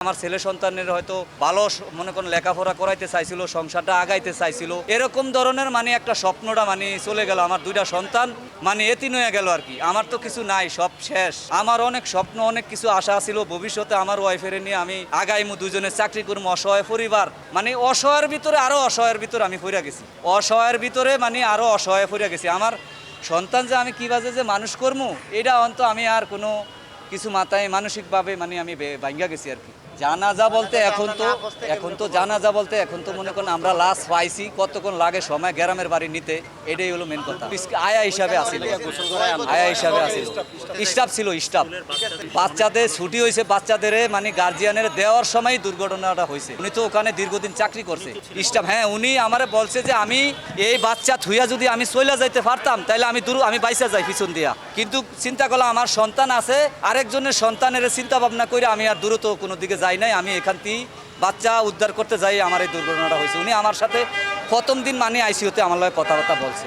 আমার ছেলে সন্তানের হয়তো ভালো মনে করেন লেখাপড়া করাইতে চাইছিল, সংসারটা আগাইতে চাইছিল, এরকম ধরনের মানে একটা স্বপ্নটা মানে চলে গেল। আমার দুইটা সন্তান মানে এতিম হয়ে গেল আর কি। আমার তো কিছু নাই, সব শেষ। আমার অনেক স্বপ্ন, অনেক কিছু আশা ছিল ভবিষ্যতে আমার ওয়াইফের নিয়ে আমি আগাইমু, দুজনে চাকরি করবো। অসহায় পরিবার, মানে অসহায়ের ভিতরে আরো অসহায়ের ভিতরে আমি পড়ে গেছি, অসহায়ের ভিতরে মানে আরো অসহায় পড়ে গেছি। আমার সন্তান যে আমি কিভাবে যে মানুষ করবো, এটা অন্ত আমি আর কোনো কিছু মাথায় মানসিকভাবে মানে আমি ভাঙ্গা গেছি আর কি। জানাজা বলতে এখন তো জানাজা বলতে এখন তো মনে করেন আমরা লাশ পাইছি, কতক্ষণ লাগে সময় গ্রামের বাড়ি নিতে, এটাই হলো মেন কথা। আয়া হিসাবে আসিল, আয়া হিসাবে আসিল, স্টাফ ছিল, স্টাফ। বাচ্চাদের ছুটি হয়েছে, বাচ্চাদের মানে গার্জিয়ানের দেওয়ার সময় দুর্ঘটনাটা হয়েছে। উনি তো ওখানে দীর্ঘদিন চাকরি করছে, স্টাফ। হ্যাঁ, উনি আমারে বলছে যে আমি এই বাচ্চা থুইয়া যদি আমি চলে যাইতে পারতাম তাহলে আমি বাইসা যাই পিছন দিয়া। কিন্তু চিন্তা করলাম আমার সন্তান আছে, আরেকজনের সন্তানের চিন্তা ভাবনা করে আমি আর দ্রুত কোনো দিকে যাই নাই। আমি এখান থেকে বাচ্চা উদ্ধার করতে যাই, আমার এই দুর্ঘটনাটা হয়েছে। উনি আমার সাথে প্রথম দিন মানে আইসিইউতে আমার লগে কথাবার্তা বলছে।